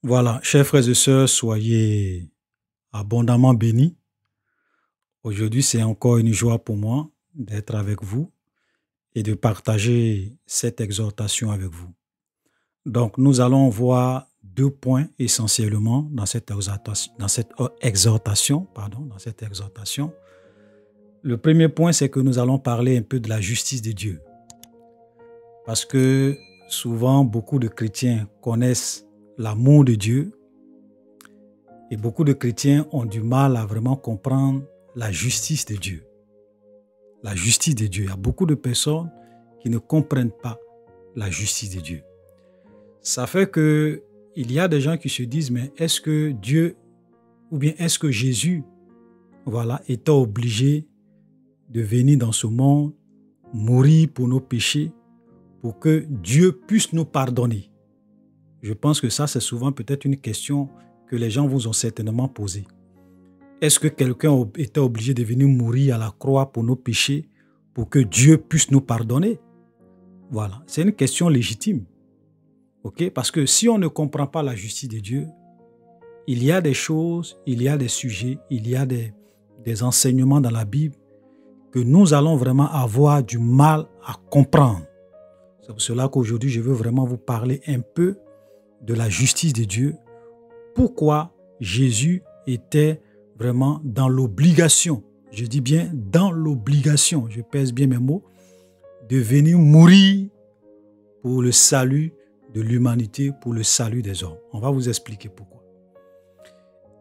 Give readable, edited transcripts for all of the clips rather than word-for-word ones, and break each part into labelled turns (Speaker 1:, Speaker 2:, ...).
Speaker 1: Voilà, chers frères et sœurs, soyez abondamment bénis. Aujourd'hui, c'est encore une joie pour moi d'être avec vous et de partager cette exhortation avec vous. Donc, nous allons voir deux points essentiellement dans cette exhortation. Le premier point, c'est que nous allons parler un peu de la justice de Dieu. Parce que souvent, beaucoup de chrétiens connaissent l'amour de Dieu et beaucoup de chrétiens ont du mal à vraiment comprendre la justice de Dieu. La justice de Dieu. Il y a beaucoup de personnes qui ne comprennent pas la justice de Dieu. Ça fait que il y a des gens qui se disent, mais est-ce que Dieu ou bien est-ce que Jésus, était obligé de venir dans ce monde, mourir pour nos péchés, pour que Dieu puisse nous pardonner? Je pense que ça, c'est souvent peut-être une question que les gens vous ont certainement posée. Est-ce que quelqu'un était obligé de venir mourir à la croix pour nos péchés, pour que Dieu puisse nous pardonner? Voilà, c'est une question légitime. Okay? Parce que si on ne comprend pas la justice de Dieu, il y a des choses, il y a des sujets, il y a des enseignements dans la Bible que nous allons vraiment avoir du mal à comprendre. C'est pour cela qu'aujourd'hui, je veux vraiment vous parler un peu de la justice de Dieu. Pourquoi Jésus était vraiment dans l'obligation, je dis bien dans l'obligation, je pèse bien mes mots, de venir mourir pour le salut de l'humanité, pour le salut des hommes. On va vous expliquer pourquoi.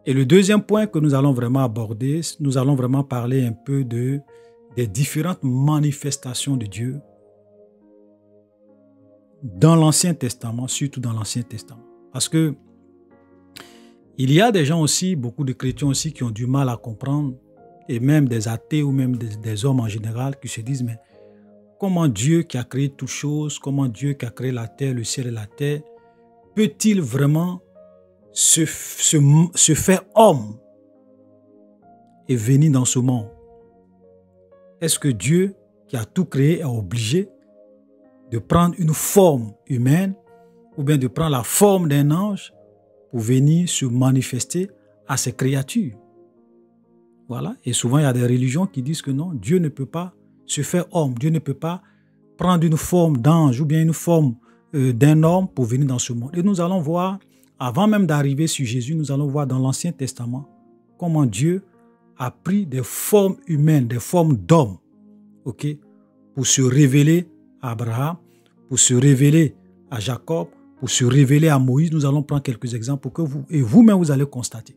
Speaker 1: Et le deuxième point que nous allons vraiment aborder, nous allons vraiment parler un peu des différentes manifestations de Dieu dans l'Ancien Testament, surtout dans l'Ancien Testament. Parce que il y a des gens aussi, beaucoup de chrétiens aussi, qui ont du mal à comprendre, et même des athées ou même des hommes en général, qui se disent, mais comment Dieu qui a créé toutes choses, comment Dieu qui a créé la terre, le ciel et la terre, peut-il vraiment se faire homme et venir dans ce monde? Est-ce que Dieu qui a tout créé est obligé de prendre une forme humaine ou bien de prendre la forme d'un ange pour venir se manifester à ses créatures? Voilà. Et souvent, il y a des religions qui disent que non, Dieu ne peut pas se faire homme. Dieu ne peut pas prendre une forme d'ange ou bien une forme d'un homme pour venir dans ce monde. Et nous allons voir, avant même d'arriver sur Jésus, nous allons voir dans l'Ancien Testament comment Dieu a pris des formes humaines, des formes d'hommes, pour se révéler à Abraham, pour se révéler à Jacob, pour se révéler à Moïse. Nous allons prendre quelques exemples pour que vous-même vous allez constater.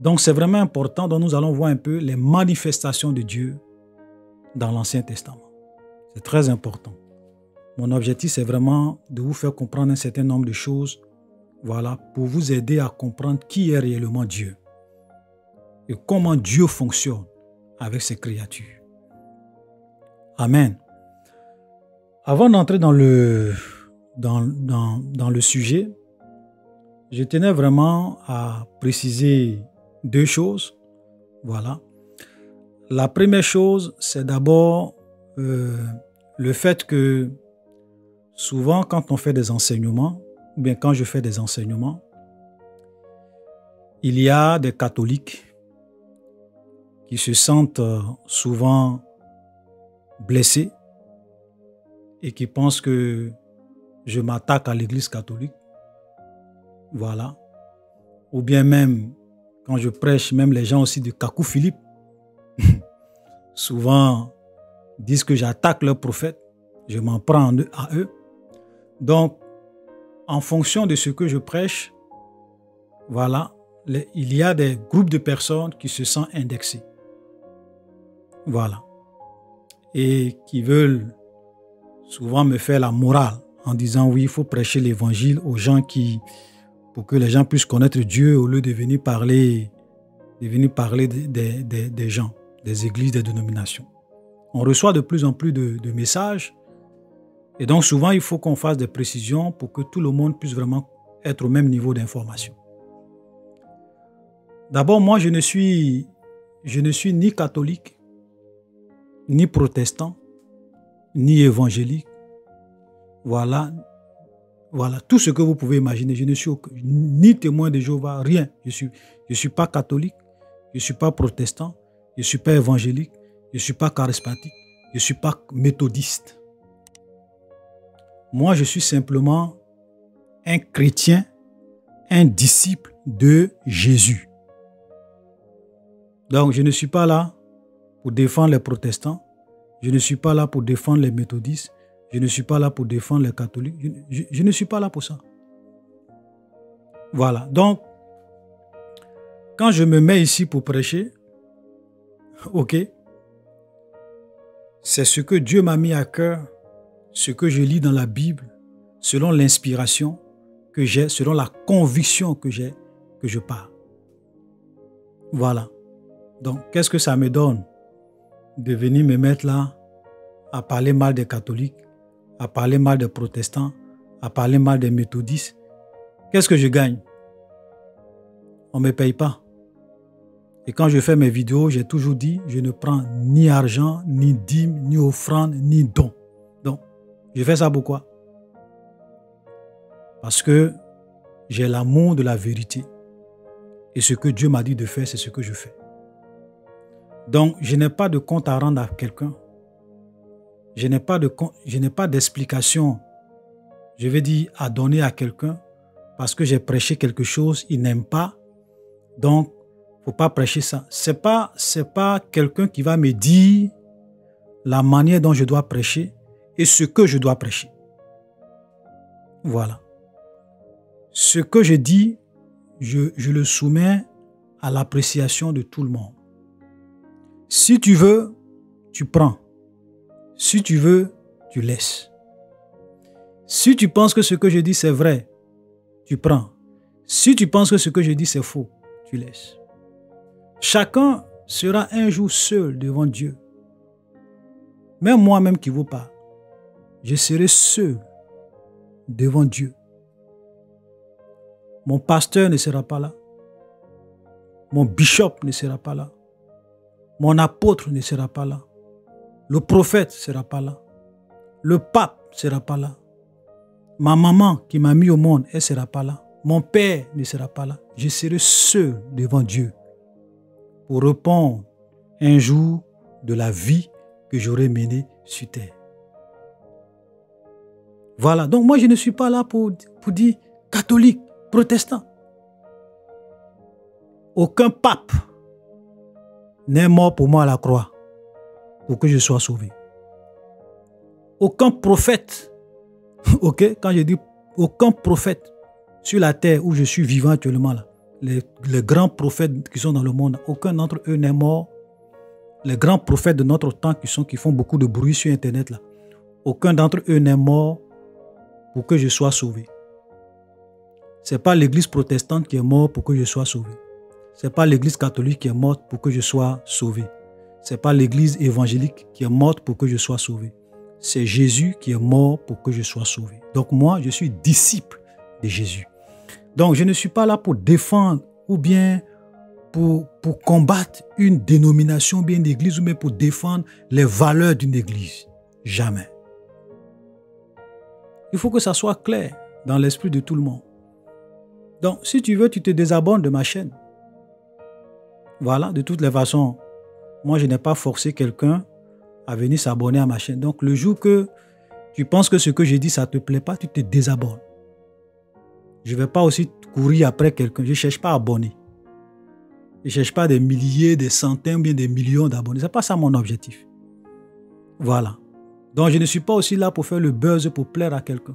Speaker 1: Donc c'est vraiment important. Donc nous allons voir un peu les manifestations de Dieu dans l'Ancien Testament. C'est très important. Mon objectif, c'est vraiment de vous faire comprendre un certain nombre de choses, pour vous aider à comprendre qui est réellement Dieu et comment Dieu fonctionne avec ses créatures. Amen. Avant d'entrer dans le sujet, je tenais vraiment à préciser deux choses. Voilà. La première chose, c'est d'abord le fait que souvent, quand on fait des enseignements, ou bien quand je fais des enseignements, il y a des catholiques qui se sentent souvent blessés et qui pensent que je m'attaque à l'Église catholique. Voilà. Ou bien même, quand je prêche, même les gens aussi de Kakou Philippe, souvent disent que j'attaque leur prophète. Je m'en prends à eux. Donc, en fonction de ce que je prêche, il y a des groupes de personnes qui se sentent indexés. Voilà. Et qui veulent souvent me faire la morale en disant oui, il faut prêcher l'évangile aux gens pour que les gens puissent connaître Dieu au lieu de venir parler des gens, des églises, des dénominations. On reçoit de plus en plus de messages et donc souvent il faut qu'on fasse des précisions pour que tout le monde puisse vraiment être au même niveau d'information. D'abord, moi je ne suis ni catholique, ni protestant, ni évangélique, Voilà, tout ce que vous pouvez imaginer. Je ne suis ni témoin de Jéhovah, rien. Je suis pas catholique, je ne suis pas protestant, je ne suis pas évangélique, je ne suis pas charismatique, je ne suis pas méthodiste. Moi, je suis simplement un chrétien, un disciple de Jésus. Donc, je ne suis pas là pour défendre les protestants, je ne suis pas là pour défendre les méthodistes, je ne suis pas là pour défendre les catholiques, je ne suis pas là pour ça. Voilà, donc, quand je me mets ici pour prêcher, ok, c'est ce que Dieu m'a mis à cœur, ce que je lis dans la Bible, selon l'inspiration que j'ai, selon la conviction que j'ai, que je parle. Voilà. Donc, qu'est-ce que ça me donne de venir me mettre là à parler mal des catholiques, à parler mal des protestants, à parler mal des méthodistes? Qu'est-ce que je gagne? On ne me paye pas. Et quand je fais mes vidéos, j'ai toujours dit, je ne prends ni argent, ni dîme, ni offrande, ni don. Donc, je fais ça pourquoi? Parce que j'ai l'amour de la vérité. Et ce que Dieu m'a dit de faire, c'est ce que je fais. Donc, je n'ai pas de compte à rendre à quelqu'un. Je n'ai pas d'explication, je vais dire, à donner à quelqu'un parce que j'ai prêché quelque chose, il n'aime pas. Donc, il ne faut pas prêcher ça. Ce n'est pas quelqu'un qui va me dire la manière dont je dois prêcher et ce que je dois prêcher. Voilà. Ce que je dis, je le soumets à l'appréciation de tout le monde. Si tu veux, tu prends. Si tu veux, tu laisses. Si tu penses que ce que je dis c'est vrai, tu prends. Si tu penses que ce que je dis c'est faux, tu laisses. Chacun sera un jour seul devant Dieu. Même moi-même qui vous parle, je serai seul devant Dieu. Mon pasteur ne sera pas là. Mon bishop ne sera pas là. Mon apôtre ne sera pas là. Le prophète ne sera pas là. Le pape ne sera pas là. Ma maman qui m'a mis au monde, elle ne sera pas là. Mon père ne sera pas là. Je serai seul devant Dieu pour répondre un jour de la vie que j'aurai menée sur terre. Voilà. Donc moi, je ne suis pas là pour dire catholique, protestant. Aucun pape n'est mort pour moi à la croix pour que je sois sauvé. Aucun prophète, ok, quand je dis aucun prophète sur la terre où je suis vivant actuellement, là, les grands prophètes qui sont dans le monde, aucun d'entre eux n'est mort. Les grands prophètes de notre temps qui font beaucoup de bruit sur Internet, là, aucun d'entre eux n'est mort pour que je sois sauvé. Ce n'est pas l'église protestante qui est morte pour que je sois sauvé. Ce n'est pas l'église catholique qui est morte pour que je sois sauvé. Ce n'est pas l'église évangélique qui est morte pour que je sois sauvé. C'est Jésus qui est mort pour que je sois sauvé. Donc moi, je suis disciple de Jésus. Donc je ne suis pas là pour défendre ou bien pour combattre une dénomination, bien une église, ou bien pour défendre les valeurs d'une église. Jamais. Il faut que ça soit clair dans l'esprit de tout le monde. Donc si tu veux, tu te désabonnes de ma chaîne. Voilà, de toutes les façons, moi je n'ai pas forcé quelqu'un à venir s'abonner à ma chaîne. Donc le jour que tu penses que ce que j'ai dit, ça ne te plaît pas, tu te désabonnes. Je ne vais pas aussi courir après quelqu'un. Je ne cherche pas à abonner. Je ne cherche pas des milliers, des centaines, bien des millions d'abonnés. Ce n'est pas ça mon objectif. Voilà. Donc je ne suis pas aussi là pour faire le buzz, pour plaire à quelqu'un.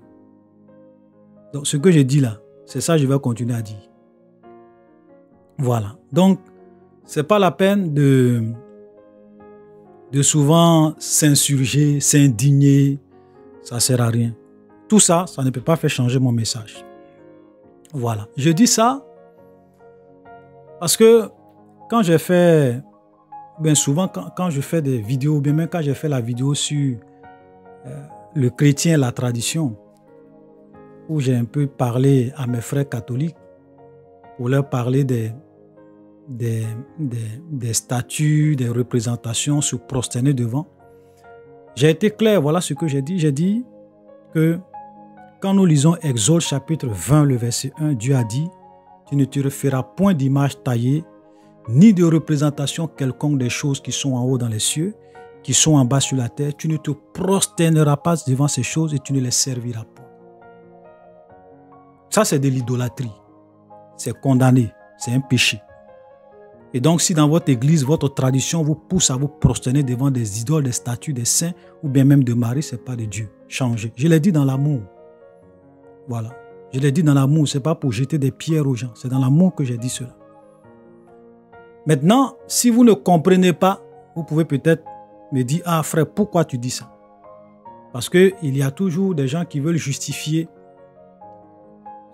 Speaker 1: Donc ce que j'ai dit là, c'est ça que je vais continuer à dire. Voilà. Donc, ce n'est pas la peine de souvent s'insurger, s'indigner. Ça ne sert à rien. Tout ça, ça ne peut pas faire changer mon message. Voilà. Je dis ça parce que quand j'ai fait, bien souvent quand je fais des vidéos, bien même quand j'ai fait la vidéo sur le chrétien et la tradition, où j'ai un peu parlé à mes frères catholiques pour leur parler des statues, des représentations, se prosterner devant. J'ai été clair, voilà ce que j'ai dit. J'ai dit que Quand nous lisons Exode chapitre 20, le verset 1, Dieu a dit, tu ne te feras point d'image taillée, ni de représentation quelconque des choses qui sont en haut dans les cieux, qui sont en bas sur la terre. Tu ne te prosterneras pas devant ces choses et tu ne les serviras pas. Ça, c'est de l'idolâtrie. C'est condamné. C'est un péché. Et donc, si dans votre église, votre tradition vous pousse à vous prosterner devant des idoles, des statues, des saints, ou bien même de Marie, ce n'est pas de Dieu. Changez. Je l'ai dit dans l'amour. Voilà. Je l'ai dit dans l'amour. Ce n'est pas pour jeter des pierres aux gens. C'est dans l'amour que j'ai dit cela. Maintenant, si vous ne comprenez pas, vous pouvez peut-être me dire, ah frère, pourquoi tu dis ça? Parce qu'il y a toujours des gens qui veulent justifier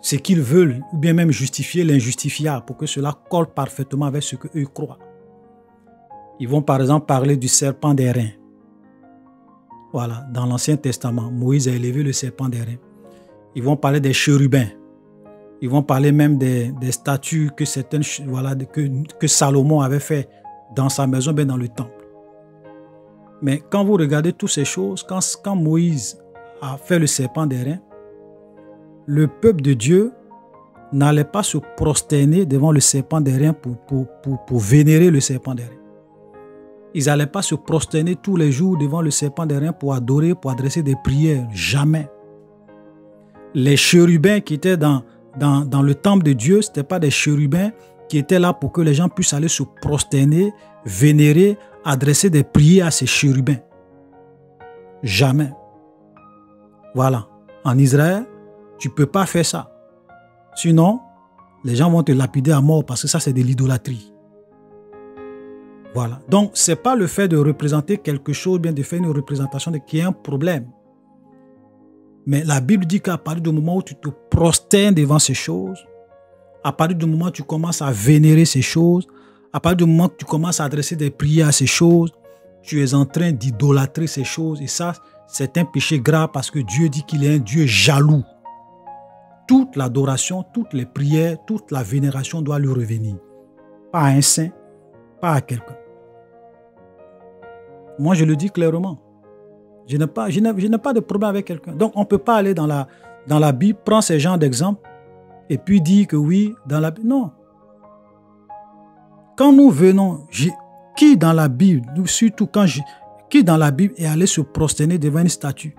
Speaker 1: ce qu'ils veulent, ou bien même justifier l'injustifiable pour que cela colle parfaitement avec ce qu'eux croient. Ils vont par exemple parler du serpent d'airain. Voilà, dans l'Ancien Testament, Moïse a élevé le serpent d'airain. Ils vont parler des chérubins. Ils vont parler même des statues que certaines, voilà, que Salomon avait fait dans sa maison, bien dans le temple. Mais quand vous regardez toutes ces choses, quand Moïse a fait le serpent d'airain, le peuple de Dieu n'allait pas se prosterner devant le serpent d'airain pour vénérer le serpent d'airain. Ils n'allaient pas se prosterner tous les jours devant le serpent d'airain pour adorer, pour adresser des prières. Jamais. Les chérubins qui étaient dans le temple de Dieu, ce n'étaient pas des chérubins qui étaient là pour que les gens puissent aller se prosterner, vénérer, adresser des prières à ces chérubins. Jamais. Voilà. En Israël, tu ne peux pas faire ça. Sinon, les gens vont te lapider à mort parce que ça, c'est de l'idolâtrie. Voilà. Donc, ce n'est pas le fait de représenter quelque chose, bien de faire une représentation qui est un problème. Mais la Bible dit qu'à partir du moment où tu te prosternes devant ces choses, à partir du moment où tu commences à vénérer ces choses, à partir du moment où tu commences à adresser des prières à ces choses, tu es en train d'idolâtrer ces choses. Et ça, c'est un péché grave parce que Dieu dit qu'il est un Dieu jaloux. Toute l'adoration, toutes les prières, toute la vénération doit lui revenir. Pas à un saint, pas à quelqu'un. Moi, je le dis clairement. Je n'ai pas de problème avec quelqu'un. Donc, on ne peut pas aller dans la Bible, prendre ces genres d'exemples et puis dire que oui, dans la Bible. Non. Quand nous venons, qui dans la Bible, surtout qui dans la Bible est allé se prosterner devant une statue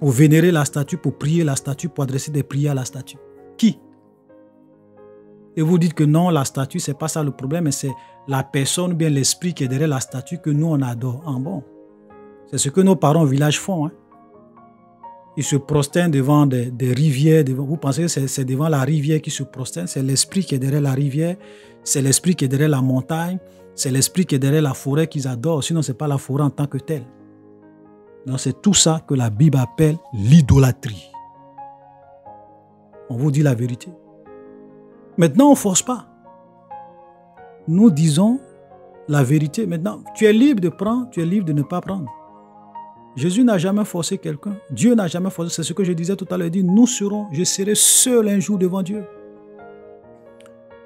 Speaker 1: pour vénérer la statue, pour prier la statue, pour adresser des prières à la statue? Qui? Et vous dites que non, la statue, ce n'est pas ça le problème, mais c'est la personne ou bien l'esprit qui est derrière la statue que nous, on adore. Ah bon? C'est ce que nos parents au village font. Hein? Ils se prosternent devant des rivières. Vous pensez que c'est devant la rivière qu'ils se prosternent? C'est l'esprit qui est derrière la rivière. C'est l'esprit qui est derrière la montagne. C'est l'esprit qui est derrière la forêt qu'ils adorent. Sinon, ce n'est pas la forêt en tant que telle. Donc, c'est tout ça que la Bible appelle l'idolâtrie. On vous dit la vérité. Maintenant, on ne force pas. Nous disons la vérité. Maintenant, tu es libre de prendre, tu es libre de ne pas prendre. Jésus n'a jamais forcé quelqu'un. Dieu n'a jamais forcé. C'est ce que je disais tout à l'heure. Il dit, je serai seul un jour devant Dieu.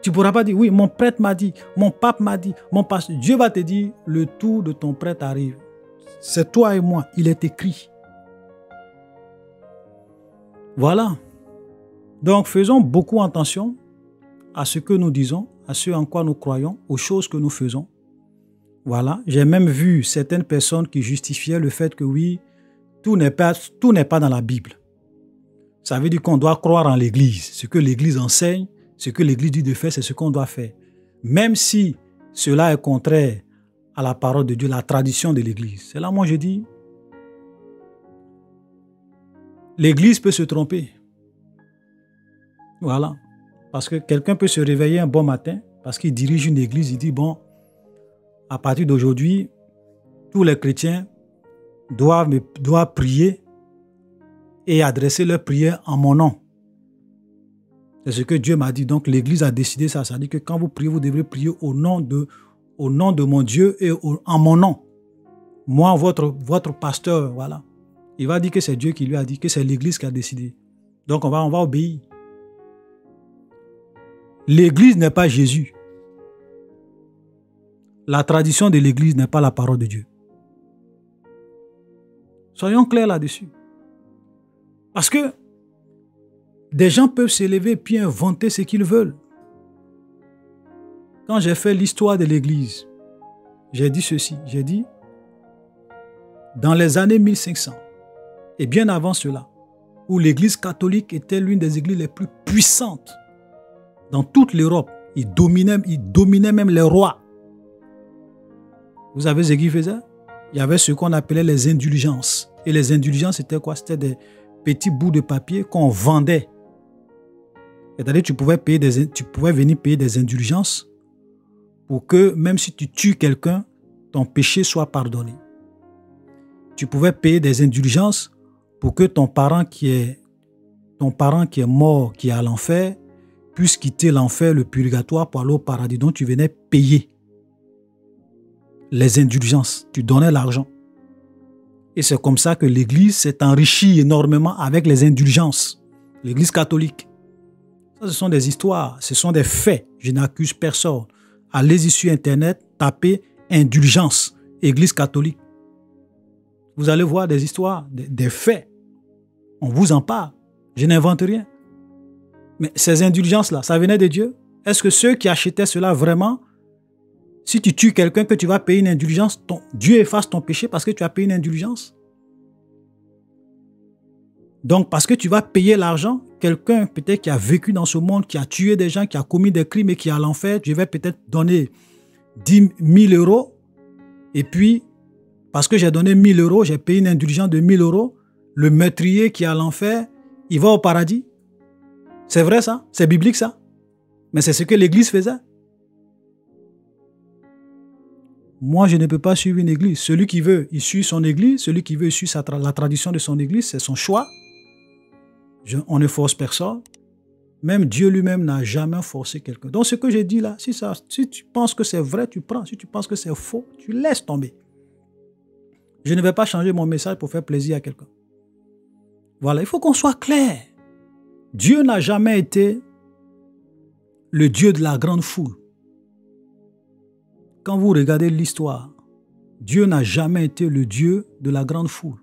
Speaker 1: Tu ne pourras pas dire, oui, mon prêtre m'a dit, mon pape m'a dit, mon pasteur. Dieu va te dire, le tour de ton prêtre arrive. C'est toi et moi. Il est écrit. Voilà. Donc, faisons beaucoup attention à ce que nous disons, à ce en quoi nous croyons, aux choses que nous faisons. Voilà. J'ai même vu certaines personnes qui justifiaient le fait que oui, tout n'est pas dans la Bible. Ça veut dire qu'on doit croire en l'Église. Ce que l'Église enseigne, ce que l'Église dit de faire, c'est ce qu'on doit faire. Même si cela est contraire à la parole de Dieu, la tradition de l'Église. C'est là, moi, je dis, l'Église peut se tromper. Voilà. Parce que quelqu'un peut se réveiller un bon matin, parce qu'il dirige une église, il dit, bon, à partir d'aujourd'hui, tous les chrétiens doivent prier et adresser leurs prières en mon nom. C'est ce que Dieu m'a dit. Donc l'église a décidé ça. Ça veut dire que quand vous priez, vous devrez prier au nom de mon Dieu et en mon nom. Moi, votre pasteur, voilà. Il va dire que c'est Dieu qui lui a dit, que c'est l'église qui a décidé. Donc on va obéir. L'église n'est pas Jésus. La tradition de l'église n'est pas la parole de Dieu. Soyons clairs là-dessus. Parce que Des gens peuvent s'élever puis inventer ce qu'ils veulent. Quand j'ai fait l'histoire de l'Église, j'ai dit ceci, j'ai dit, dans les années 1500, et bien avant cela, où l'Église catholique était l'une des églises les plus puissantes dans toute l'Europe, il dominait même les rois. Vous savez ce qu'il faisait? Il y avait ce qu'on appelait les indulgences. Et les indulgences, c'était quoi? C'était des petits bouts de papier qu'on vendait. C'est-à-dire tu pouvais venir payer des indulgences pour que même si tu tues quelqu'un, ton péché soit pardonné. Tu pouvais payer des indulgences pour que ton parent qui est mort, qui est à l'enfer, puisse quitter l'enfer, le purgatoire pour aller au paradis. Donc tu venais payer les indulgences. Tu donnais l'argent. Et c'est comme ça que l'Église s'est enrichie énormément avec les indulgences. L'Église catholique. Ça, ce sont des histoires, ce sont des faits. Je n'accuse personne. Allez-y sur Internet, tapez indulgence, Église catholique. Vous allez voir des histoires, des faits. On vous en parle. Je n'invente rien. Mais ces indulgences-là, ça venait de Dieu? Est-ce que ceux qui achetaient cela vraiment, si tu tues quelqu'un que tu vas payer une indulgence, Dieu efface ton péché parce que tu as payé une indulgence? Donc, parce que tu vas payer l'argent, quelqu'un peut-être qui a vécu dans ce monde, qui a tué des gens, qui a commis des crimes et qui est à l'enfer, je vais peut-être donner 10 000 euros. Et puis, parce que j'ai donné 1 000 euros, j'ai payé une indulgence de 1 000 euros. Le meurtrier qui est à l'enfer, il va au paradis. C'est vrai ça? C'est biblique ça? Mais c'est ce que l'Église faisait. Moi, je ne peux pas suivre une église. Celui qui veut, il suit son église. Celui qui veut, il suit la tradition de son église. C'est son choix. On ne force personne. Même Dieu lui-même n'a jamais forcé quelqu'un. Donc, ce que j'ai dit là, si tu penses que c'est vrai, tu prends. Si tu penses que c'est faux, tu laisses tomber. Je ne vais pas changer mon message pour faire plaisir à quelqu'un. Voilà, il faut qu'on soit clair. Dieu n'a jamais été le Dieu de la grande foule. Quand vous regardez l'histoire, Dieu n'a jamais été le Dieu de la grande foule.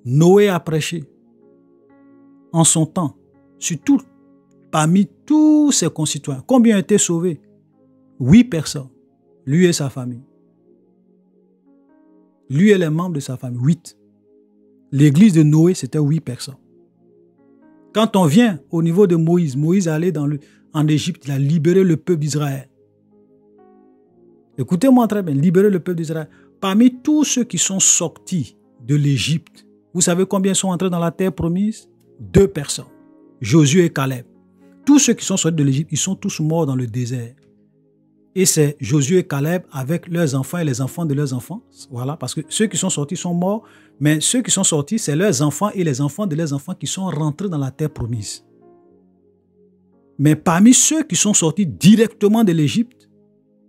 Speaker 1: Noé a prêché en son temps, parmi tous ses concitoyens. Combien ont été sauvés? 8 personnes. Lui et sa famille. Lui et les membres de sa famille. 8. L'église de Noé, c'était 8 personnes. Quand on vient au niveau de Moïse, Moïse est allé en Égypte, il a libéré le peuple d'Israël. Écoutez-moi très bien, libérer le peuple d'Israël. Parmi tous ceux qui sont sortis de l'Égypte, vous savez combien sont entrés dans la terre promise? 2 personnes, Josué et Caleb. Tous ceux qui sont sortis de l'Égypte, ils sont tous morts dans le désert. Et c'est Josué et Caleb avec leurs enfants et les enfants de leurs enfants. Voilà, parce que ceux qui sont sortis sont morts, mais ceux qui sont sortis, c'est leurs enfants et les enfants de leurs enfants qui sont rentrés dans la terre promise. Mais parmi ceux qui sont sortis directement de l'Égypte,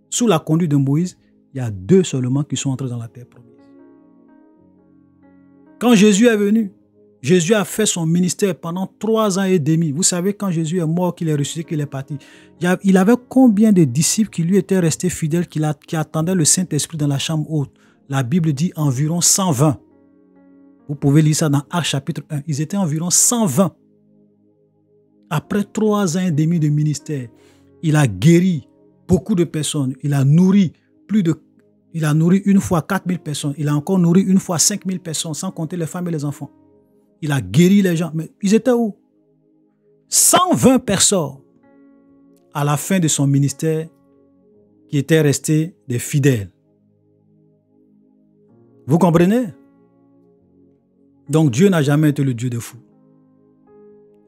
Speaker 1: sous la conduite de Moïse, il y a 2 seulement qui sont entrés dans la terre promise. Quand Jésus est venu, Jésus a fait son ministère pendant 3 ans et demi. Vous savez, quand Jésus est mort, qu'il est ressuscité, qu'il est parti, il avait combien de disciples qui lui étaient restés fidèles, qui attendaient le Saint-Esprit dans la chambre haute? La Bible dit environ 120. Vous pouvez lire ça dans Actes chapitre 1. Ils étaient environ 120. Après 3 ans et demi de ministère, il a guéri beaucoup de personnes. Il a nourri une fois 4000 personnes. Il a encore nourri une fois 5000 personnes, sans compter les femmes et les enfants. Il a guéri les gens. Mais ils étaient où? 120 personnes à la fin de son ministère qui étaient restés des fidèles. Vous comprenez? Donc Dieu n'a jamais été le Dieu de fous.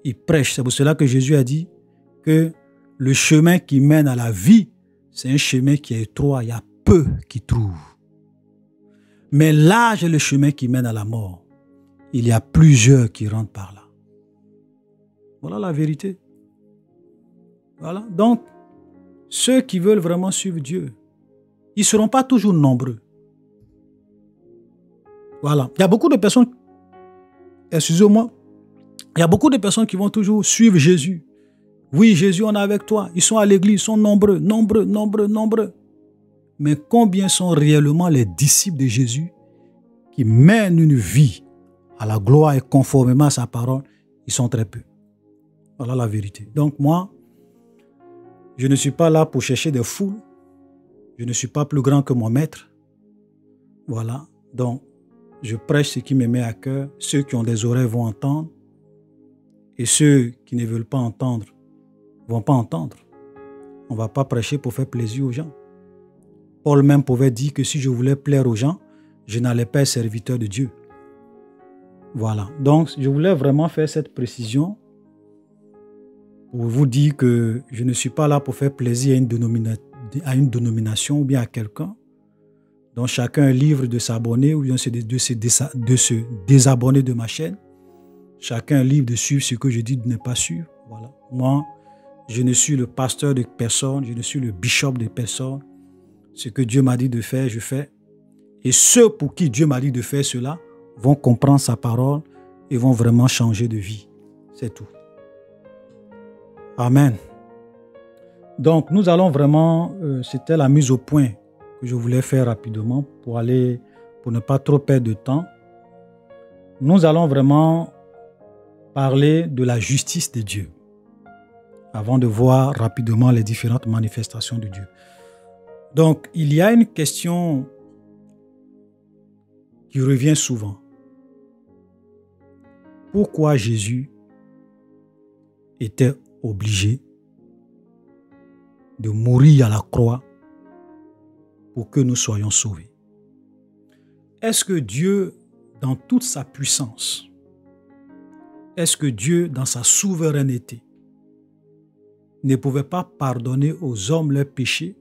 Speaker 1: Il prêche. C'est pour cela que Jésus a dit que le chemin qui mène à la vie, c'est un chemin qui est étroit. Il y a peu qui trouvent. Mais large est le chemin qui mène à la mort. Il y a plusieurs qui rentrent par là. Voilà la vérité. Voilà. Donc, ceux qui veulent vraiment suivre Dieu, ils ne seront pas toujours nombreux. Voilà. Il y a beaucoup de personnes, excusez-moi, il y a beaucoup de personnes qui vont toujours suivre Jésus. Oui, Jésus, on est avec toi. Ils sont à l'église, ils sont nombreux. Mais combien sont réellement les disciples de Jésus qui mènent une vie à la gloire et conformément à sa parole? Ils sont très peu. Voilà la vérité. Donc moi, je ne suis pas là pour chercher des foules. Je ne suis pas plus grand que mon maître. Voilà. Donc, je prêche ce qui me met à cœur. Ceux qui ont des oreilles vont entendre. Et ceux qui ne veulent pas entendre ne vont pas entendre. On ne va pas prêcher pour faire plaisir aux gens. Paul même pouvait dire que si je voulais plaire aux gens, je n'allais pas être serviteur de Dieu. Voilà. Donc, je voulais vraiment faire cette précision pour vous dire que je ne suis pas là pour faire plaisir à une dénomination ou bien à quelqu'un. Donc, chacun est libre de s'abonner ou bien de se désabonner de ma chaîne. Chacun est libre de suivre ce que je dis de ne pas suivre. Voilà. Moi, je ne suis le pasteur de personne, je ne suis le bishop de personne. Ce que Dieu m'a dit de faire, je fais. Et ceux pour qui Dieu m'a dit de faire cela vont comprendre sa parole et vont vraiment changer de vie. C'est tout. Amen. Donc, nous allons vraiment, c'était la mise au point que je voulais faire rapidement pour ne pas trop perdre de temps. Nous allons vraiment parler de la justice de Dieu avant de voir rapidement les différentes manifestations de Dieu. Donc, il y a une question qui revient souvent. Pourquoi Jésus était obligé de mourir à la croix pour que nous soyons sauvés? Est-ce que Dieu, dans toute sa puissance, est-ce que Dieu, dans sa souveraineté, ne pouvait pas pardonner aux hommes leurs péchés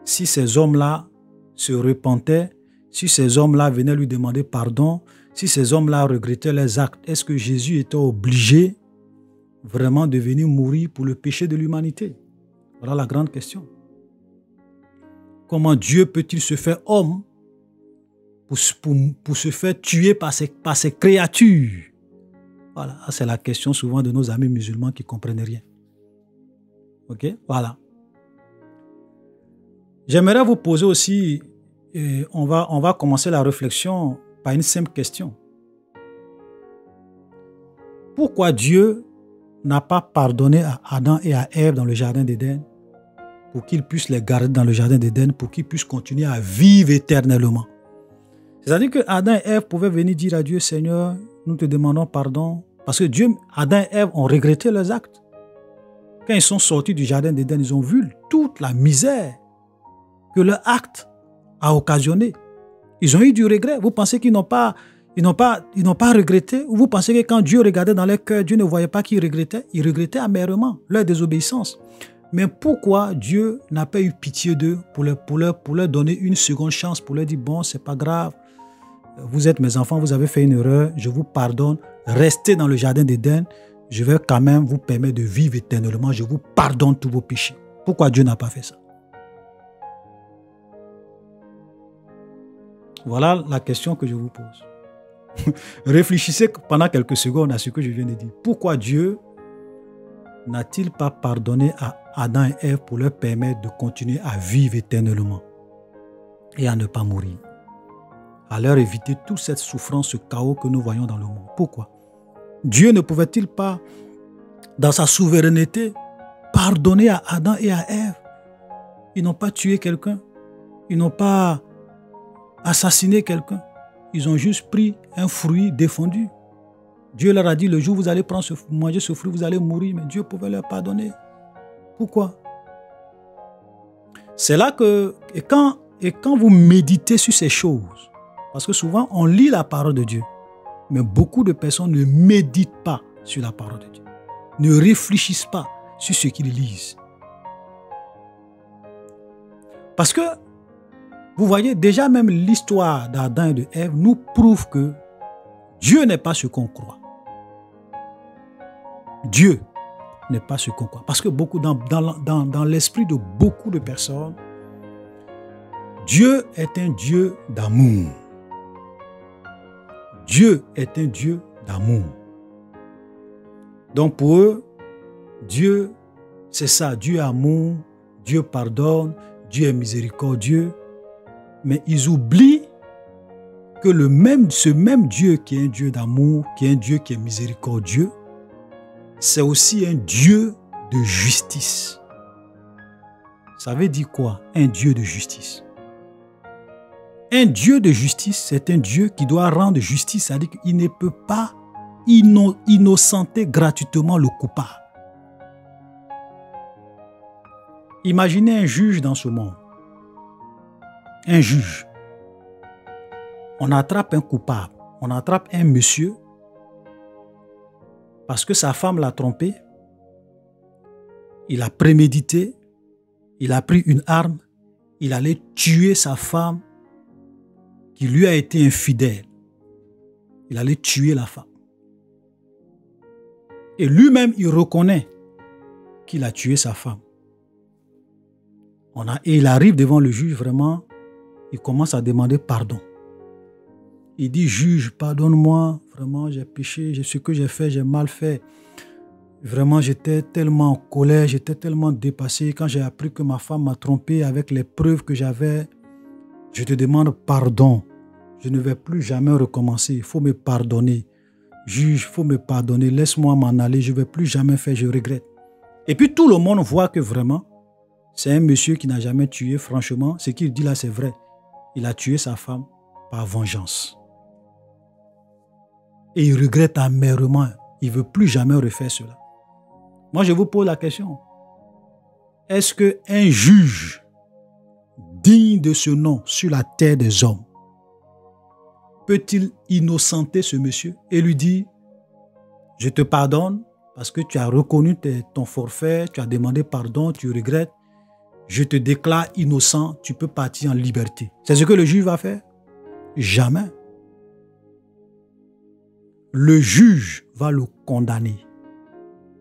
Speaker 1: si ces hommes-là se repentaient, si ces hommes-là venaient lui demander pardon, si ces hommes-là regrettaient leurs actes? Est-ce que Jésus était obligé vraiment de venir mourir pour le péché de l'humanité? Voilà la grande question. Comment Dieu peut-il se faire homme pour se faire tuer par ses créatures? Voilà, c'est la question souvent de nos amis musulmans qui ne comprennent rien. Ok, voilà. J'aimerais vous poser aussi, on va commencer la réflexion par une simple question. Pourquoi Dieu n'a pas pardonné à Adam et à Ève dans le jardin d'Éden pour qu'ils puissent les garder dans le jardin d'Éden, pour qu'ils puissent continuer à vivre éternellement? C'est-à-dire que Adam et Ève pouvaient venir dire à Dieu, Seigneur, nous te demandons pardon, parce que Adam et Ève ont regretté leurs actes. Quand ils sont sortis du jardin d'Éden, ils ont vu toute la misère que leur acte a occasionné. Ils ont eu du regret. Vous pensez qu'ils n'ont pas regretté? Ou vous pensez que quand Dieu regardait dans leur cœur, Dieu ne voyait pas qu'ils regrettaient? Ils regrettaient amèrement leur désobéissance. Mais pourquoi Dieu n'a pas eu pitié d'eux pour leur donner une seconde chance, pour leur dire, bon, c'est pas grave, vous êtes mes enfants, vous avez fait une erreur, je vous pardonne, restez dans le jardin d'Éden, je vais quand même vous permettre de vivre éternellement, je vous pardonne tous vos péchés. Pourquoi Dieu n'a pas fait ça? Voilà la question que je vous pose. Réfléchissez pendant quelques secondes à ce que je viens de dire. Pourquoi Dieu n'a-t-il pas pardonné à Adam et Ève pour leur permettre de continuer à vivre éternellement et à ne pas mourir, à leur éviter toute cette souffrance, ce chaos que nous voyons dans le monde? Pourquoi? Dieu ne pouvait-il pas, dans sa souveraineté, pardonner à Adam et à Ève? Ils n'ont pas tué quelqu'un, ils n'ont pas assassiné quelqu'un, ils ont juste pris un fruit défendu. Dieu leur a dit, le jour où vous allez manger ce fruit, vous allez mourir, mais Dieu pouvait leur pardonner. Pourquoi? C'est là que, et quand vous méditez sur ces choses, parce que souvent on lit la parole de Dieu, mais beaucoup de personnes ne méditent pas sur la parole de Dieu, ne réfléchissent pas sur ce qu'ils lisent. Parce que, vous voyez, déjà même l'histoire d'Adam et de Ève nous prouve que Dieu n'est pas ce qu'on croit. Dieu n'est pas ce qu'on croit. Parce que dans l'esprit de beaucoup de personnes, Dieu est un Dieu d'amour. Dieu est un Dieu d'amour. Donc pour eux, Dieu, c'est ça, Dieu est amour, Dieu pardonne, Dieu est miséricordieux. Mais ils oublient que ce même Dieu qui est un Dieu d'amour, qui est un Dieu qui est miséricordieux, c'est aussi un Dieu de justice. Ça veut dire quoi, un Dieu de justice? Un Dieu de justice, c'est un Dieu qui doit rendre justice, c'est-à-dire qu'il ne peut pas innocenter gratuitement le coupable. Imaginez un juge dans ce monde. Un juge. On attrape un coupable, on attrape un monsieur parce que sa femme l'a trompé, il a prémédité, il a pris une arme, il allait tuer sa femme qui lui a été infidèle. Il allait tuer la femme. Et lui-même, il reconnaît qu'il a tué sa femme. Et il arrive devant le juge, vraiment, il commence à demander pardon. Il dit, juge, pardonne-moi, vraiment, j'ai péché, ce que j'ai fait, j'ai mal fait. Vraiment, j'étais tellement en colère, j'étais tellement dépassé. Quand j'ai appris que ma femme m'a trompé avec les preuves que j'avais, je te demande pardon. Je ne vais plus jamais recommencer. Il faut me pardonner. Juge, il faut me pardonner. Laisse-moi m'en aller. Je ne vais plus jamais faire. Je regrette. Et puis tout le monde voit que vraiment, c'est un monsieur qui n'a jamais tué. Franchement, ce qu'il dit là, c'est vrai. Il a tué sa femme par vengeance. Et il regrette amèrement. Il ne veut plus jamais refaire cela. Moi, je vous pose la question. Est-ce qu'un juge digne de ce nom sur la terre des hommes peut-il innocenter ce monsieur et lui dire « Je te pardonne parce que tu as reconnu ton forfait, tu as demandé pardon, tu regrettes. Je te déclare innocent, tu peux partir en liberté. » C'est ce que le juge va faire? Jamais. Le juge va le condamner.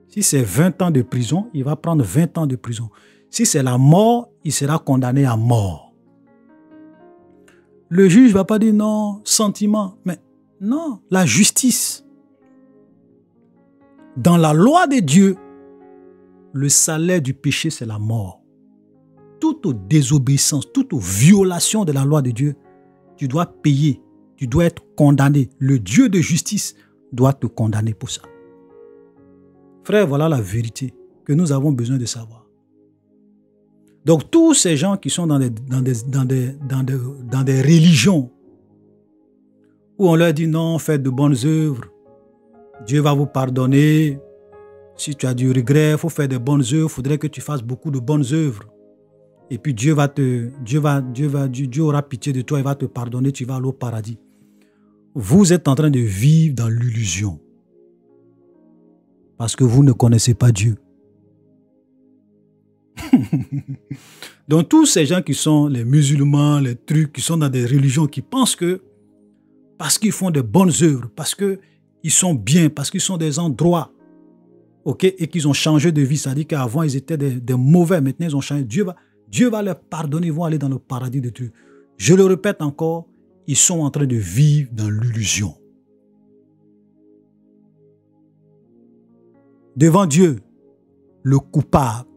Speaker 1: Si c'est 20 ans de prison, il va prendre 20 ans de prison. Si c'est la mort, il sera condamné à mort. Le juge ne va pas dire non, sentiment, mais non, la justice. Dans la loi de Dieu, le salaire du péché, c'est la mort. Toute désobéissance, toute violation de la loi de Dieu, tu dois payer, tu dois être condamné. Le Dieu de justice doit te condamner pour ça. Frère, voilà la vérité que nous avons besoin de savoir. Donc, tous ces gens qui sont dans des religions où on leur dit non, faites de bonnes œuvres, Dieu va vous pardonner. Si tu as du regret, il faut faire de bonnes œuvres, il faudrait que tu fasses beaucoup de bonnes œuvres. Et puis Dieu aura pitié de toi, il va te pardonner, tu vas aller au paradis. Vous êtes en train de vivre dans l'illusion. Parce que vous ne connaissez pas Dieu. Donc tous ces gens qui sont les musulmans, les trucs, qui sont dans des religions, qui pensent que parce qu'ils font de bonnes œuvres, parce qu'ils sont bien, parce qu'ils sont des gens droits, okay, et qu'ils ont changé de vie, c'est-à-dire qu'avant ils étaient des mauvais, maintenant ils ont changé, Dieu va leur pardonner, ils vont aller dans le paradis de Dieu. Je le répète encore, ils sont en train de vivre dans l'illusion. Devant Dieu, le coupable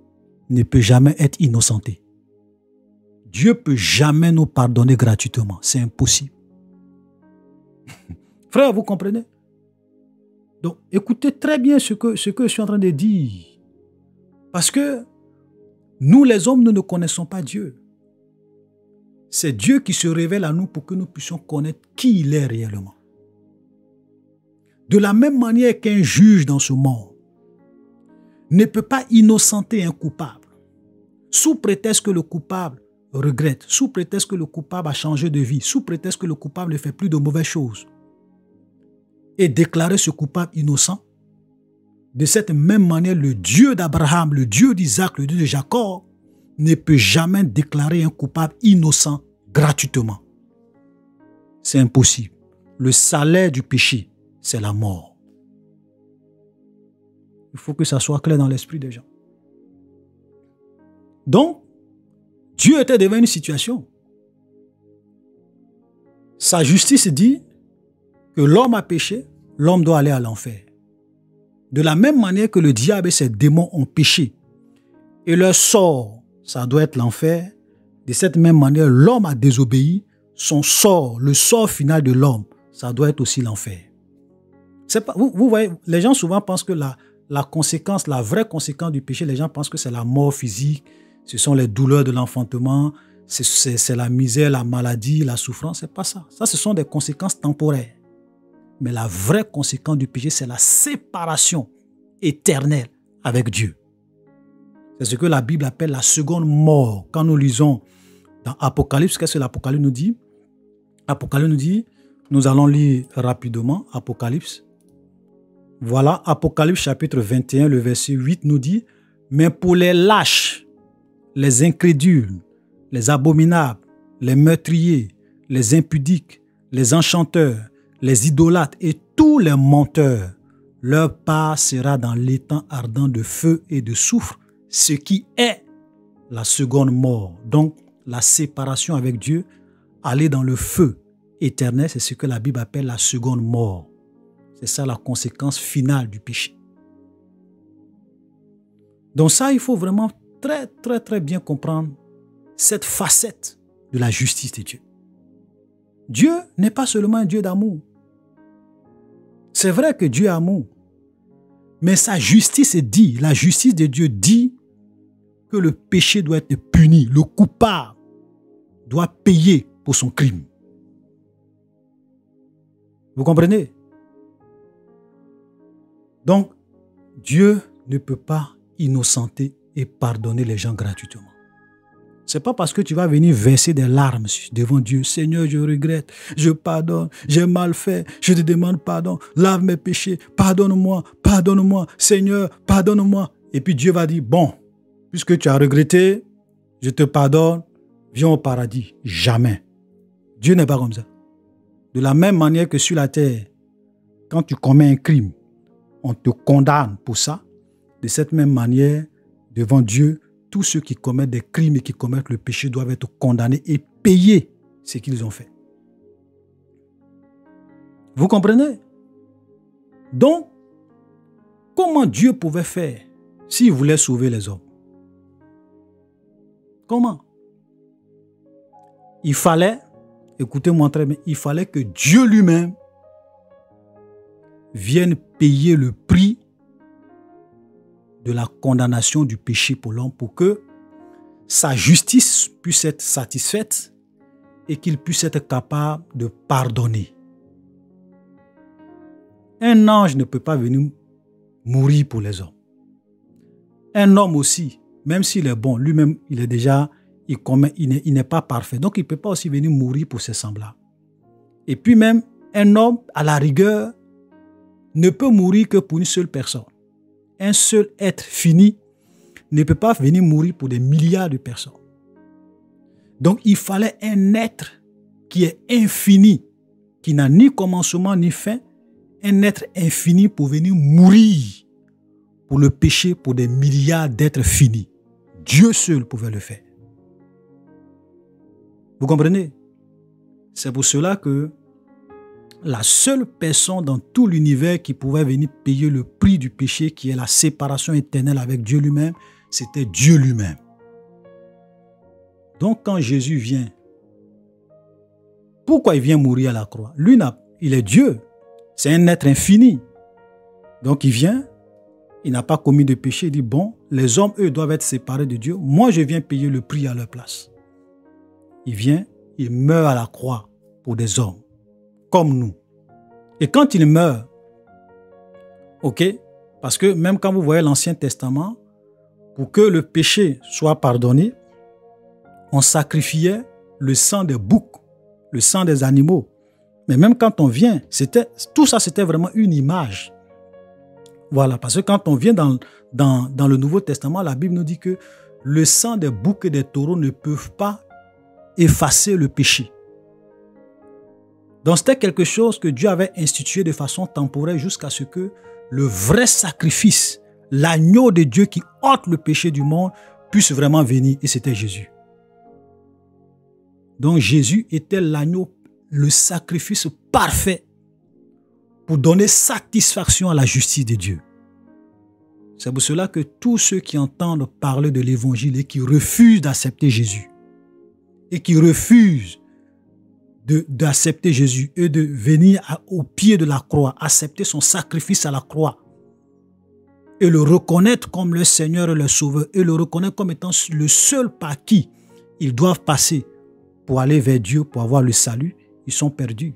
Speaker 1: ne peut jamais être innocenté. Dieu ne peut jamais nous pardonner gratuitement. C'est impossible. Frère, vous comprenez? Donc, écoutez très bien ce que je suis en train de dire. Parce que nous, les hommes, nous ne connaissons pas Dieu. C'est Dieu qui se révèle à nous pour que nous puissions connaître qui il est réellement. De la même manière qu'un juge dans ce monde ne peut pas innocenter un coupable, sous prétexte que le coupable regrette, sous prétexte que le coupable a changé de vie, sous prétexte que le coupable ne fait plus de mauvaises choses, et déclarer ce coupable innocent. De cette même manière, le Dieu d'Abraham, le Dieu d'Isaac, le Dieu de Jacob, ne peut jamais déclarer un coupable innocent gratuitement. C'est impossible. Le salaire du péché, c'est la mort. Il faut que ça soit clair dans l'esprit des gens. Donc, Dieu était devant une situation. Sa justice dit que l'homme a péché, l'homme doit aller à l'enfer. De la même manière que le diable et ses démons ont péché, et leur sort, ça doit être l'enfer, de cette même manière, l'homme a désobéi, son sort, le sort final de l'homme, ça doit être aussi l'enfer. Vous voyez, les gens souvent pensent que la conséquence, la vraie conséquence du péché, les gens pensent que c'est la mort physique, ce sont les douleurs de l'enfantement, c'est la misère, la maladie, la souffrance. C'est pas ça. Ça, ce sont des conséquences temporaires. Mais la vraie conséquence du péché, c'est la séparation éternelle avec Dieu. C'est ce que la Bible appelle la seconde mort. Quand nous lisons dans Apocalypse, qu'est-ce que l'Apocalypse nous dit? Apocalypse nous dit, nous allons lire rapidement Apocalypse. Voilà, Apocalypse chapitre 21, le verset 8 nous dit, « Mais pour les lâches, les incrédules, les abominables, les meurtriers, les impudiques, les enchanteurs, les idolâtres et tous les menteurs, leur part sera dans l'étang ardent de feu et de soufre, ce qui est la seconde mort. » Donc, la séparation avec Dieu, aller dans le feu éternel, c'est ce que la Bible appelle la seconde mort. C'est ça la conséquence finale du péché. Donc ça, il faut vraiment très bien comprendre cette facette de la justice de Dieu. Dieu n'est pas seulement un Dieu d'amour. C'est vrai que Dieu est amour. Mais sa justice dit, la justice de Dieu dit que le péché doit être puni. Le coupable doit payer pour son crime. Vous comprenez? Donc, Dieu ne peut pas innocenter et pardonner les gens gratuitement. Ce n'est pas parce que tu vas venir verser des larmes devant Dieu. Seigneur, je regrette, je pardonne, j'ai mal fait, je te demande pardon, lave mes péchés, pardonne-moi, Seigneur, pardonne-moi. Et puis Dieu va dire, bon, puisque tu as regretté, je te pardonne, viens au paradis. Jamais. Dieu n'est pas comme ça. De la même manière que sur la terre, quand tu commets un crime, on te condamne pour ça. De cette même manière, devant Dieu, tous ceux qui commettent des crimes et qui commettent le péché doivent être condamnés et payer ce qu'ils ont fait. Vous comprenez? Donc, comment Dieu pouvait faire s'il voulait sauver les hommes? Comment? Il fallait, écoutez-moi très bien, il fallait que Dieu lui-même vienne payer le prix de la condamnation du péché pour l'homme pour que sa justice puisse être satisfaite et qu'il puisse être capable de pardonner. Un ange ne peut pas venir mourir pour les hommes. Un homme aussi, même s'il est bon, lui-même, il est déjà, il n'est pas parfait. Donc, il ne peut pas aussi venir mourir pour ses semblables. Et puis même, un homme, à la rigueur, ne peut mourir que pour une seule personne. Un seul être fini ne peut pas venir mourir pour des milliards de personnes. Donc, il fallait un être qui est infini, qui n'a ni commencement ni fin, un être infini pour venir mourir pour le péché pour des milliards d'êtres finis. Dieu seul pouvait le faire. Vous comprenez? C'est pour cela que la seule personne dans tout l'univers qui pouvait venir payer le prix du péché, qui est la séparation éternelle avec Dieu lui-même, c'était Dieu lui-même. Donc quand Jésus vient, pourquoi il vient mourir à la croix? Lui, il est Dieu, c'est un être infini. Donc il vient, il n'a pas commis de péché, il dit bon, les hommes, eux, doivent être séparés de Dieu. Moi, je viens payer le prix à leur place. Il vient, il meurt à la croix pour des hommes, comme nous. Et quand il meurt, ok, parce que même quand vous voyez l'Ancien Testament, pour que le péché soit pardonné, on sacrifiait le sang des boucs, le sang des animaux. Mais même quand on vient, tout ça c'était vraiment une image. Voilà, parce que quand on vient dans le Nouveau Testament, la Bible nous dit que le sang des boucs et des taureaux ne peuvent pas effacer le péché. Donc c'était quelque chose que Dieu avait institué de façon temporaire jusqu'à ce que le vrai sacrifice, l'agneau de Dieu qui ôte le péché du monde, puisse vraiment venir. Et c'était Jésus. Donc Jésus était l'agneau, le sacrifice parfait pour donner satisfaction à la justice de Dieu. C'est pour cela que tous ceux qui entendent parler de l'évangile et qui refusent d'accepter Jésus et qui refusent d'accepter Jésus et de venir au pied de la croix, accepter son sacrifice à la croix et le reconnaître comme le Seigneur et le Sauveur et le reconnaître comme étant le seul par qui ils doivent passer pour aller vers Dieu, pour avoir le salut, ils sont perdus.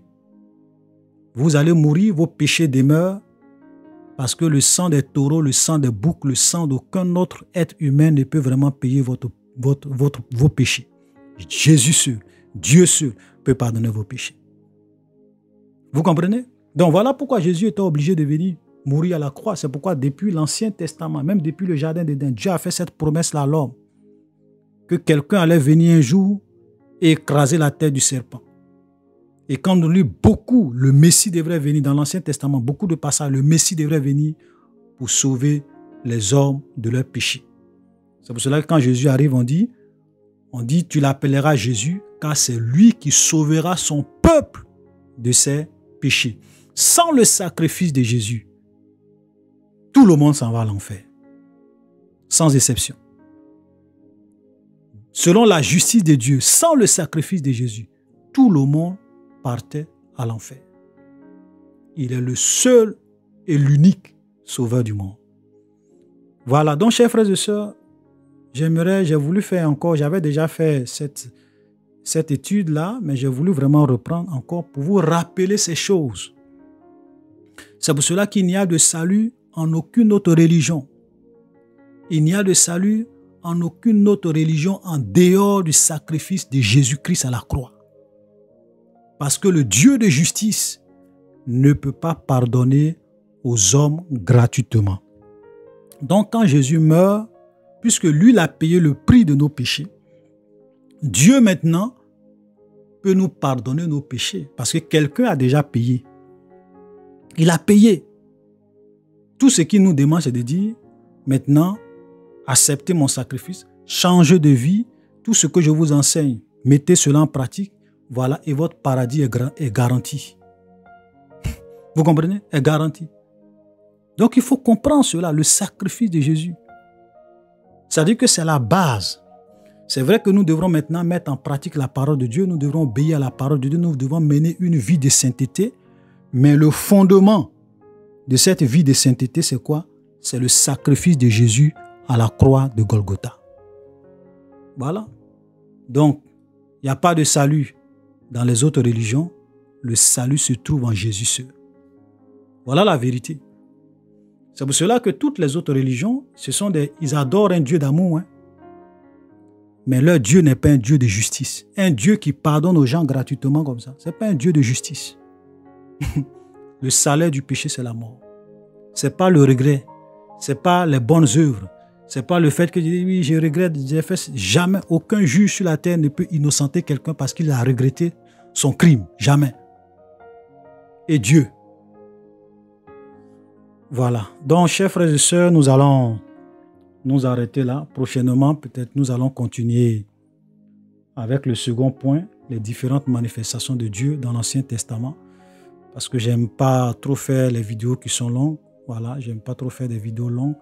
Speaker 1: Vous allez mourir, vos péchés demeurent parce que le sang des taureaux, le sang des boucs, le sang d'aucun autre être humain ne peut vraiment payer vos péchés. Jésus seul, Dieu seul peut pardonner vos péchés. Vous comprenez? Donc voilà pourquoi Jésus était obligé de venir mourir à la croix. C'est pourquoi depuis l'Ancien Testament, même depuis le Jardin d'Éden, Dieu a fait cette promesse-là à l'homme, que quelqu'un allait venir un jour et écraser la tête du serpent. Et quand on lit beaucoup, le Messie devrait venir dans l'Ancien Testament, beaucoup de passages, le Messie devrait venir pour sauver les hommes de leurs péchés. C'est pour cela que quand Jésus arrive, on dit, tu l'appelleras Jésus, car c'est lui qui sauvera son peuple de ses péchés. Sans le sacrifice de Jésus, tout le monde s'en va à l'enfer, sans exception. Selon la justice de Dieu, sans le sacrifice de Jésus, tout le monde partait à l'enfer. Il est le seul et l'unique sauveur du monde. Voilà, donc chers frères et sœurs, j'ai voulu faire encore, j'avais déjà fait cette étude-là, mais j'ai voulu vraiment reprendre encore pour vous rappeler ces choses. C'est pour cela qu'il n'y a de salut en aucune autre religion. Il n'y a de salut en aucune autre religion en dehors du sacrifice de Jésus-Christ à la croix. Parce que le Dieu de justice ne peut pas pardonner aux hommes gratuitement. Donc quand Jésus meurt, puisque lui il a payé le prix de nos péchés, Dieu maintenant peut nous pardonner nos péchés parce que quelqu'un a déjà payé. Il a payé. Tout ce qu'il nous demande, c'est de dire, maintenant, acceptez mon sacrifice, changez de vie, tout ce que je vous enseigne, mettez cela en pratique, voilà, et votre paradis est garanti. Vous comprenez? Est garanti. Donc il faut comprendre cela, le sacrifice de Jésus. C'est-à-dire que c'est la base. C'est vrai que nous devrons maintenant mettre en pratique la parole de Dieu, nous devrons obéir à la parole de Dieu, nous devons mener une vie de sainteté, mais le fondement de cette vie de sainteté, c'est quoi? C'est le sacrifice de Jésus à la croix de Golgotha. Voilà. Donc, il n'y a pas de salut dans les autres religions. Le salut se trouve en Jésus seul. Voilà la vérité. C'est pour cela que toutes les autres religions, ils adorent un Dieu d'amour. Hein? Mais leur Dieu n'est pas un Dieu de justice. Un Dieu qui pardonne aux gens gratuitement comme ça. Ce n'est pas un Dieu de justice. Le salaire du péché, c'est la mort. Ce n'est pas le regret. Ce n'est pas les bonnes œuvres. Ce n'est pas le fait que oui, je regrette, j'ai fait. Jamais, aucun juge sur la terre ne peut innocenter quelqu'un parce qu'il a regretté son crime. Jamais. Et Dieu. Voilà. Donc, chers frères et sœurs, nous allons nous arrêter là. Prochainement, peut-être nous allons continuer avec le second point, les différentes manifestations de Dieu dans l'Ancien Testament. Parce que j'aime pas trop faire les vidéos qui sont longues. Voilà, j'aime pas trop faire des vidéos longues.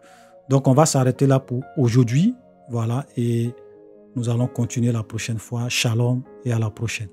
Speaker 1: Donc, on va s'arrêter là pour aujourd'hui. Voilà, et nous allons continuer la prochaine fois. Shalom et à la prochaine.